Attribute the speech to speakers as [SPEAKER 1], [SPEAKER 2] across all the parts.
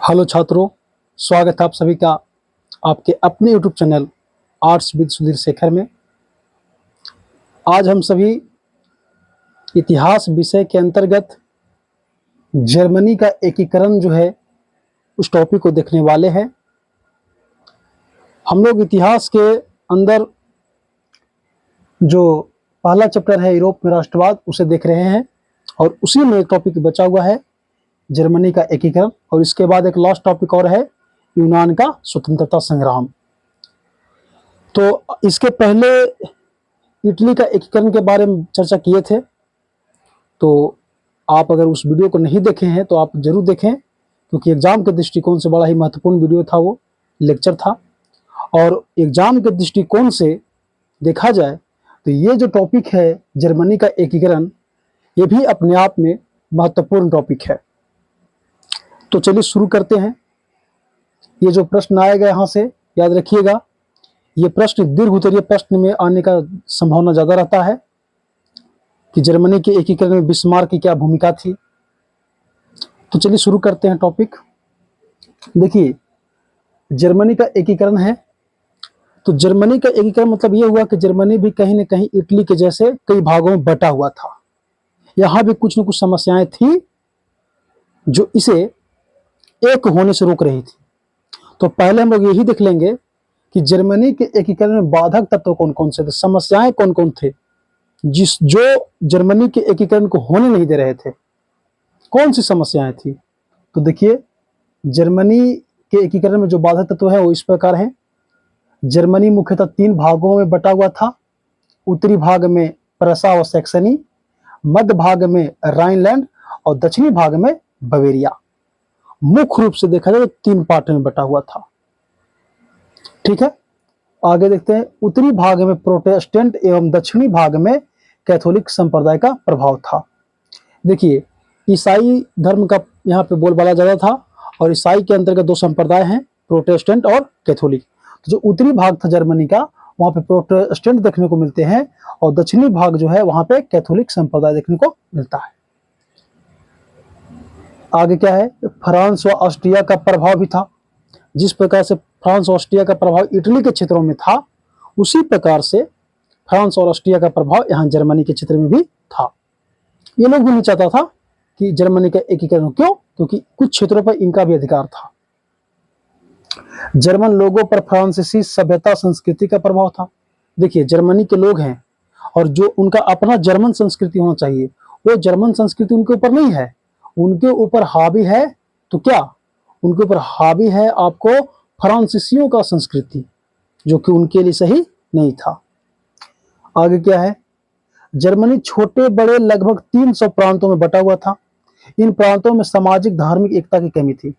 [SPEAKER 1] Hello छात्रों, स्वागत है आप सभी का आपके अपने YouTube channel arts with Sudhir Shekhar में। आज हम सभी इतिहास विषय के अंतर्गत जर्मनी का एकीकरण जो है उस टॉपिक को देखने वाले हैं। हम लोग इतिहास के अंदर जो पहला चैप्टर है यूरोप में राष्ट्रवाद उसे देख रहे हैं और उसी में एक टॉपिक बचा हुआ है जर्मनी का एकीकरण, और इसके बाद एक लास्ट टॉपिक और है यूनान का स्वतंत्रता संग्राम। तो इसके पहले इटली का एकीकरण के बारे में चर्चा किए थे, तो आप अगर उस वीडियो को नहीं देखे हैं तो आप जरूर देखें, क्योंकि एग्जाम के दृष्टिकोण से बड़ा ही महत्वपूर्ण वीडियो था, वो लेक्चर था। और एग्जाम के दृष्टिकोण से देखा जाए तो ये जो टॉपिक है जर्मनी का एकीकरण, ये भी अपने आप में महत्वपूर्ण टॉपिक है। तो चलिए शुरू करते हैं। ये जो प्रश्न आएगा यहाँ से याद रखिएगा, ये प्रश्न दीर्घ उत्तरीय प्रश्न में आने का संभावना ज्यादा रहता है कि जर्मनी के एकीकरण में बिस्मार्क की क्या भूमिका थी। तो चलिए शुरू करते हैं टॉपिक। देखिए, जर्मनी का एकीकरण है तो जर्मनी का एकीकरण मतलब ये हुआ कि जर्मनी भी कहीं न कहीं इटली के जैसे कई भागों में बटा हुआ था। यहाँ भी कुछ न कुछ समस्याएं थी जो इसे एक होने से रोक रही थी। तो पहले हम लोग यही देख लेंगे कि जर्मनी के एकीकरण में बाधक तत्व कौन कौन से थे, समस्याएं कौन कौन थे जो जर्मनी के एकीकरण को होने नहीं दे रहे थे। कौन सी समस्याएं थी? तो देखिए, जर्मनी के एकीकरण में जो बाधक तत्व है वो इस प्रकार है। जर्मनी मुख्यतः 3 भागों में बटा हुआ था। उत्तरी भाग में प्रसा और सैक्सनी, मध्य भाग में राइनलैंड और दक्षिणी भाग में बवेरिया। मुख्य रूप से देखा जाए तो 3 पार्ट में बटा हुआ था। ठीक है, आगे देखते हैं। उत्तरी भाग में प्रोटेस्टेंट एवं दक्षिणी भाग में कैथोलिक संप्रदाय का प्रभाव था। देखिए, ईसाई धर्म का यहाँ पे बोलबाला ज्यादा था और ईसाई के अंतर्गत 2 संप्रदाय हैं, प्रोटेस्टेंट और कैथोलिक। तो जो उत्तरी भाग था जर्मनी का, वहां पे प्रोटेस्टेंट देखने को मिलते हैं और दक्षिणी भाग जो है वहां पे कैथोलिक संप्रदाय देखने को मिलता है। आगे क्या है? फ्रांस व ऑस्ट्रिया का प्रभाव भी था। जिस प्रकार से फ्रांस और ऑस्ट्रिया का प्रभाव इटली के क्षेत्रों में था, उसी प्रकार से फ्रांस और ऑस्ट्रिया का प्रभाव यहाँ जर्मनी के क्षेत्र में भी था। ये लोग भी नहीं चाहता था कि जर्मनी का एकीकरण हो। क्यों? क्योंकि कुछ क्षेत्रों पर इनका भी अधिकार था। जर्मन लोगों पर फ्रांसीसी सभ्यता संस्कृति का प्रभाव था। देखिए, जर्मनी के लोग हैं और जो उनका अपना जर्मन संस्कृति होना चाहिए, वो जर्मन संस्कृति उनके ऊपर नहीं है, उनके ऊपर हावी है। तो क्या उनके ऊपर हावी है? आपको फ्रांसीसियों का संस्कृति, जो कि उनके लिए सही नहीं था। आगे क्या है? जर्मनी छोटे बड़े लगभग 300 प्रांतों में बटा हुआ था। इन प्रांतों में सामाजिक धार्मिक एकता की कमी थी।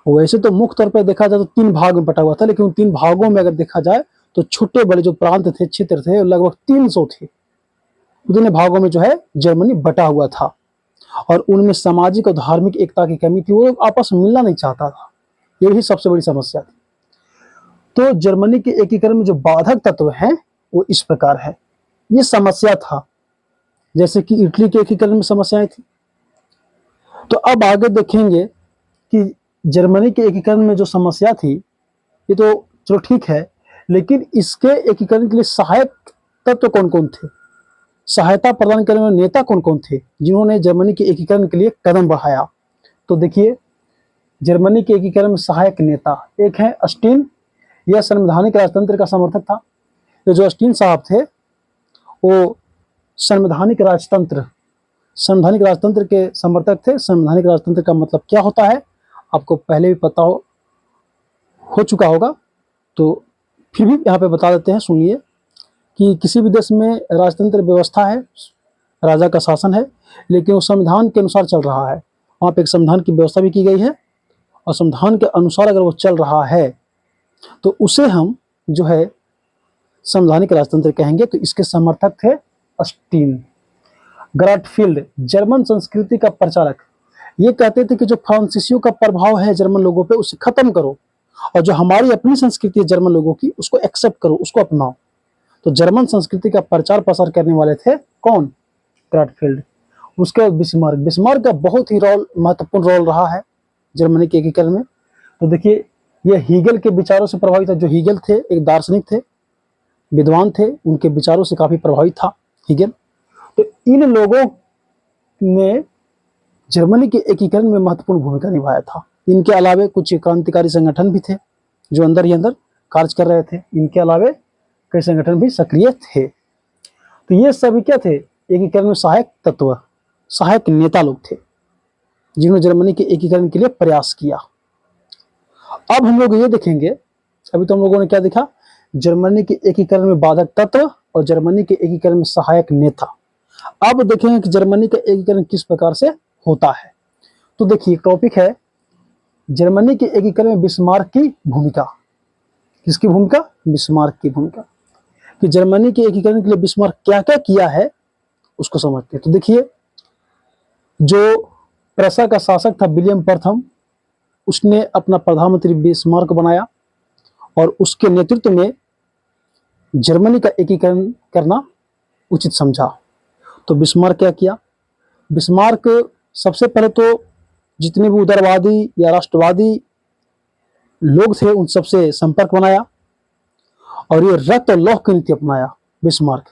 [SPEAKER 1] वैसे तो मुख्य तौर पर देखा जाए तो 3 भाग में बटा हुआ था, लेकिन उन 3 भागों में अगर देखा जाए तो छोटे बड़े जो प्रांत थे, क्षेत्र थे, लगभग 300 थे। उतने भागों में जो है जर्मनी बटा हुआ था और उनमें सामाजिक और धार्मिक एकता की कमी थी। वो आपस में मिलना नहीं चाहता था। ये भी सबसे बड़ी समस्या थी। तो जर्मनी के एकीकरण में जो बाधक तत्व हैं वो इस प्रकार है। ये समस्या था, जैसे कि इटली के एकीकरण में समस्याएं थी। तो अब आगे देखेंगे कि जर्मनी के एकीकरण में जो समस्या थी, ये तो चलो ठीक है, लेकिन इसके एकीकरण के लिए सहायक तत्व कौन कौन थे, सहायता प्रदान करने वाले नेता कौन कौन थे जिन्होंने जर्मनी के एकीकरण के लिए कदम बढ़ाया? तो देखिए, जर्मनी के एकीकरण में सहायक नेता एक है अस्टीन। यह संवैधानिक राजतंत्र का समर्थक था। ये जो अस्टीन साहब थे वो संवैधानिक राजतंत्र के समर्थक थे। संवैधानिक राजतंत्र का मतलब क्या होता है आपको पहले भी पता हो चुका होगा, तो फिर भी यहाँ पे बता देते हैं। सुनिए कि किसी भी देश में राजतंत्र व्यवस्था है, राजा का शासन है, लेकिन वो संविधान के अनुसार चल रहा है। वहाँ पे एक संविधान की व्यवस्था भी की गई है और संविधान के अनुसार अगर वो चल रहा है तो उसे हम जो है संवैधानिक राजतंत्र कहेंगे। तो इसके समर्थक थे अस्टीन। ग्राटफील्ड जर्मन संस्कृति का प्रचारक, ये कहते थे कि जो फ्रांसीसियों का प्रभाव है जर्मन लोगों पे उसे खत्म करो और जो हमारी अपनी संस्कृति है जर्मन लोगों की उसको एक्सेप्ट करो, उसको अपनाओ। तो जर्मन संस्कृति का प्रचार प्रसार करने वाले थे कौन? ग्राटफील्ड। उसके बाद बिस्मार्क का बहुत ही महत्वपूर्ण रोल रहा है। जर्मनी के एकीकरण में। तो देखिए ये हीगल के विचारों से प्रभावित था। जो हीगल थे एक दार्शनिक थे, विद्वान थे, उनके विचारों से काफी प्रभावित था हीगल। तो इन लोगों ने जर्मनी के एकीकरण में महत्वपूर्ण भूमिका निभाया था। इनके अलावे कुछ क्रांतिकारी संगठन भी थे जो अंदर ही अंदर कार्य कर रहे थे। इनके अलावे कई संगठन भी सक्रिय थे। तो ये सभी क्या थे, एकीकरण में सहायक तत्व, सहायक नेता लोग थे जिन्होंने जर्मनी के एकीकरण के लिए प्रयास किया। अब हम लोग ये देखेंगे, अभी तो हम लोगों ने क्या देखा, जर्मनी के एकीकरण में बाधक तत्व और जर्मनी के एकीकरण में सहायक नेता। अब देखेंगे कि जर्मनी का एकीकरण किस प्रकार से होता है। तो देखिए टॉपिक है जर्मनी के एकीकरण में बिस्मार्क की भूमिका। किसकी भूमिका? बिस्मार्क की भूमिका। कि जर्मनी के एकीकरण के लिए बिस्मार्क क्या क्या किया है उसको समझते हैं। तो देखिए जो प्रेसा का शासक था विलियम प्रथम, उसने अपना प्रधानमंत्री बिस्मार्क बनाया और उसके नेतृत्व में जर्मनी का एकीकरण करना उचित समझा। तो बिस्मार्क क्या किया? बिस्मार्क सबसे पहले तो जितने भी उदारवादी या राष्ट्रवादी लोग थे उन सबसे संपर्क बनाया और ये रक्त और लौह की नीति अपनाया। बिस्मार्क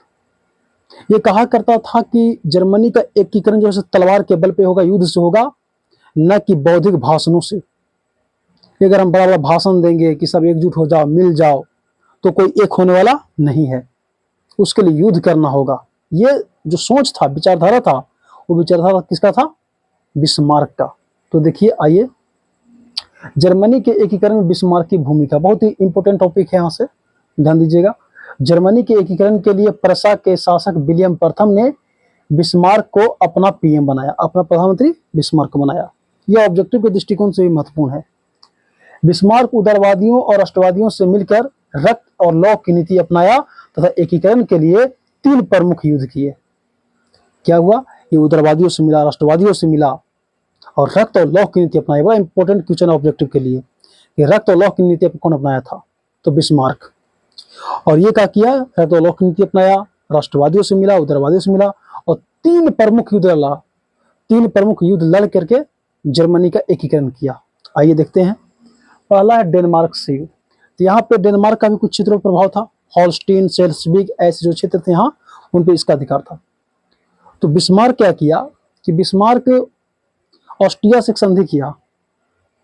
[SPEAKER 1] ये कहा करता था कि जर्मनी का एकीकरण जो है तलवार के बल पे होगा, युद्ध से होगा, न कि बौद्धिक भाषणों से। अगर हम बड़ा बड़ा भाषण देंगे कि सब एकजुट हो जाओ, मिल जाओ, तो कोई एक होने वाला नहीं है। उसके लिए युद्ध करना होगा। ये जो सोच था, विचारधारा था, वो विचारधारा किसका था? बिस्मार्क का। तो देखिए आइए जर्मनी के एकीकरण में बिस्मार्क की भूमिका, बहुत ही इंपॉर्टेंट टॉपिक है, यहाँ से ध्यान दीजिएगा। जर्मनी के एकीकरण के लिए प्रेसा के शासक विलियम प्रथम ने बिस्मार्क को अपना पीएम बनाया, अपना प्रधानमंत्री बिस्मार्क को बनाया। यह ऑब्जेक्टिव के दृष्टिकोण से भी महत्वपूर्ण है। बिस्मार्क उदारवादियों और राष्ट्रवादियों से मिलकर रक्त और लौह की नीति अपनाया तथा एकीकरण के लिए 3 प्रमुख युद्ध किए। क्या हुआ? ये उदारवादियों से मिला, राष्ट्रवादियों से मिला और रक्त और लौह की नीति अपनाई। बड़ा इंपॉर्टेंट क्वेश्चन ऑब्जेक्टिव के लिए कि रक्त और लौह की नीति कौन अपनाया था? तो बिस्मार्क। और ये क्या किया? रक्त और लौह की नीति अपनाया, राष्ट्रवादियों से मिला, उदारवादियों से मिला और 3 प्रमुख युद्ध लड़ा। 3 प्रमुख युद्ध लड़ करके जर्मनी का एकीकरण किया। आइए देखते हैं। पहला है डेनमार्क से युद्ध। तो यहाँ पे डेनमार्क का भी कुछ क्षेत्रों पर प्रभाव था। हॉलस्टीन, शेल्सविग ऐसे जो क्षेत्र थे यहाँ, उन पे इसका अधिकार था। तो बिस्मार्क क्या किया कि बिस्मार्क ऑस्ट्रिया से एक संधि किया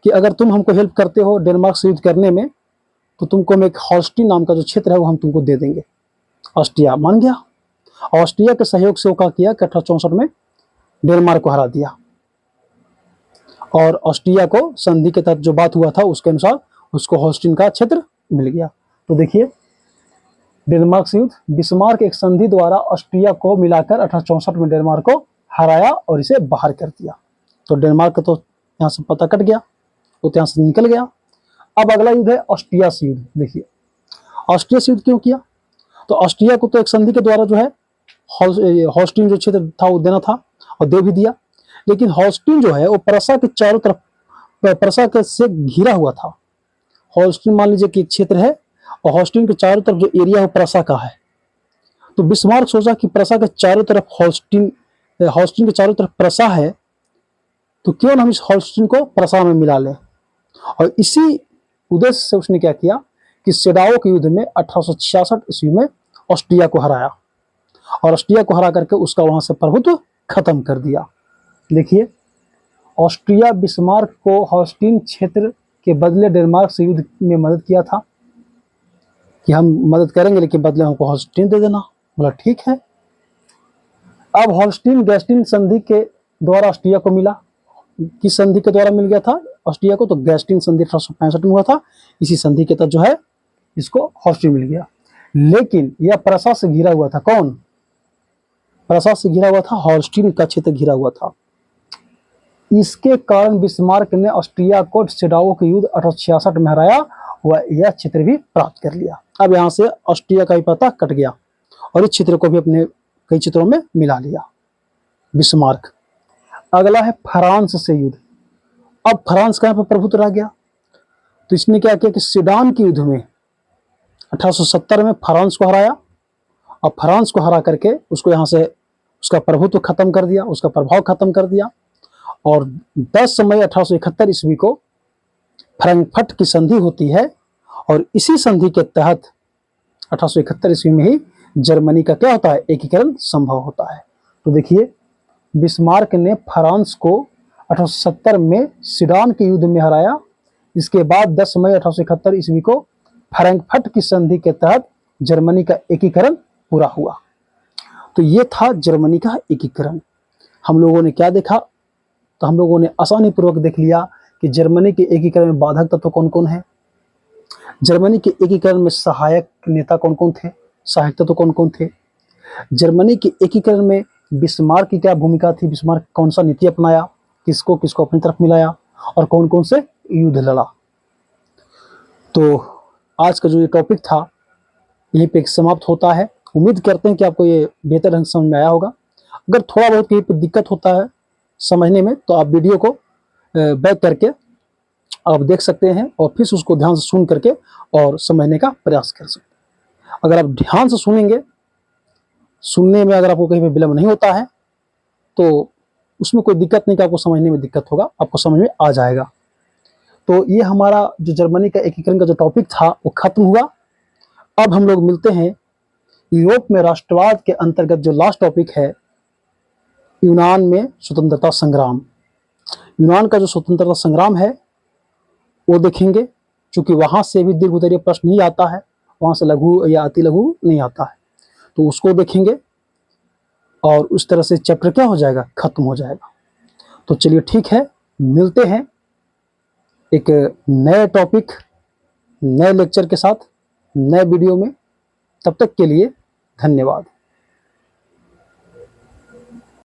[SPEAKER 1] कि अगर तुम हमको हेल्प करते हो डेनमार्क से युद्ध करने में, तो तुमको हम एक हॉलस्टीन नाम का जो क्षेत्र है वो हम तुमको दे देंगे। ऑस्ट्रिया मान गया। ऑस्ट्रिया के सहयोग से वो क्या किया कि 1864 में डेनमार्क को हरा दिया और ऑस्ट्रिया को संधि के तहत जो बात हुआ था उसके अनुसार उसको हॉलस्टीन का क्षेत्र मिल गया। तो देखिए डेनमार्क से युद्ध, बिस्मार्क एक संधि द्वारा ऑस्ट्रिया को मिलाकर 1864 में डेनमार्क को हराया और इसे बाहर कर दिया। तो डेनमार्क का तो यहाँ से पता कट गया, वो तो यहाँ से निकल गया। अब अगला युद्ध है ऑस्ट्रिया से युद्ध। देखिए ऑस्ट्रिया से युद्ध क्यों किया? तो ऑस्ट्रिया को तो एक संधि के द्वारा जो है हॉलस्टीन जो क्षेत्र था वो देना था और दे भी दिया, लेकिन हॉलस्टीन जो है वो प्रेसा के चारों तरफ, प्रेसा के से घिरा हुआ था। हॉलस्टीन मान लीजिए कि एक क्षेत्र है और हॉलस्टीन के चारों तरफ जो एरिया है प्रेसा का है। तो बिस्मार्क सोचा कि प्रेसा के चारों तरफ हॉलस्टीन के चारों तरफ प्रेसा है, तो क्यों ना हम इस हॉलस्टीन को प्रेसा में मिला लें। और इसी उद्देश्य से उसने क्या किया कि सेडाओ के युद्ध में 1866 ईस्वी में ऑस्ट्रिया को हराया और ऑस्ट्रिया को हरा करके उसका वहां से प्रभुत्व खत्म कर दिया। देखिए ऑस्ट्रिया बिस्मार्क को हॉलस्टीन क्षेत्र के बदले डेनमार्क से युद्ध में मदद किया था कि हम मदद करेंगे लेकिन बदले हमको हॉलस्टीन दे देना। बोला ठीक है। अब हॉलस्टीन गैस्टिन संधि के द्वारा ऑस्ट्रिया को मिला। किस संधि के द्वारा मिल गया था ऑस्ट्रिया को? तो गैस्टिन संधि 1865 में हुआ था। इसी संधि के तहत जो है इसको हॉलस्टीन मिल गया। लेकिन यह प्रेसा से घिरा हुआ था। कौन? प्रेसा से घिरा हुआ था, हॉलस्टीन का क्षेत्र घिरा हुआ था। इसके कारण बिस्मार्क ने ऑस्ट्रिया को सेडाओ के युद्ध 1866 में हराया व यह क्षेत्र भी प्राप्त कर लिया। अब यहाँ से ऑस्ट्रिया का भी पता कट गया और इस क्षेत्र को भी अपने कई क्षेत्रों में मिला लिया बिस्मार्क। अगला है फ्रांस से युद्ध। अब फ्रांस का यहाँ पर प्रभुत्व रह गया। तो इसने क्या किया कि सीडान के युद्ध में 1870 में फ्रांस को हराया और फ्रांस को हरा करके उसको यहाँ से उसका प्रभुत्व खत्म कर दिया, उसका प्रभाव खत्म कर दिया और 10 मई 1871 ईस्वी को फ्रैंकफर्ट की संधि होती है और इसी संधि के तहत 1871 ईस्वी में ही जर्मनी का क्या होता है, एकीकरण संभव होता है। तो देखिए, बिस्मार्क ने फ्रांस को 1870 में सीडान के युद्ध में हराया। इसके बाद 10 मई 1871 ईस्वी को फ्रैंकफर्ट की संधि के तहत जर्मनी का एकीकरण पूरा हुआ। तो ये था जर्मनी का एकीकरण। हम लोगों ने क्या देखा, तो हम लोगों ने आसानी पूर्वक देख लिया कि जर्मनी के एकीकरण में बाधक तत्व कौन कौन है, जर्मनी के एकीकरण में सहायक नेता कौन कौन थे, सहायक तत्व कौन कौन थे, जर्मनी के एकीकरण में बिस्मार्क की क्या भूमिका थी, बिस्मार्क कौन सा नीति अपनाया, किसको किसको अपनी तरफ मिलाया और कौन कौन से युद्ध लड़ा। तो आज का जो ये टॉपिक था यहीं पे समाप्त होता है। उम्मीद करते हैं कि आपको ये बेहतर ढंग से समझ में आया होगा। अगर थोड़ा बहुत कहीं पे दिक्कत होता है समझने में तो आप वीडियो को बैक करके आप देख सकते हैं और फिर उसको ध्यान से सुन करके और समझने का प्रयास कर सकते हैं। अगर आप ध्यान से सुनेंगे, सुनने में अगर आपको कहीं पे विलम्ब नहीं होता है तो उसमें कोई दिक्कत नहीं कि आपको समझने में दिक्कत होगा, आपको समझ में आ जाएगा। तो ये हमारा जो जर्मनी का एकीकरण का जो टॉपिक था वो खत्म हुआ। अब हम लोग मिलते हैं यूरोप में राष्ट्रवाद के अंतर्गत जो लास्ट टॉपिक है, यूनान में स्वतंत्रता संग्राम। यूनान का जो स्वतंत्रता संग्राम है वो देखेंगे, क्योंकि वहां से भी दीर्घ उत्तरीय प्रश्न नहीं आता है, वहां से लघु या अति लघु नहीं आता है, तो उसको देखेंगे और उस तरह से चैप्टर क्या हो जाएगा, खत्म हो जाएगा। तो चलिए ठीक है, मिलते हैं एक नए टॉपिक, नए लेक्चर के साथ, नए वीडियो में। तब तक के लिए धन्यवाद।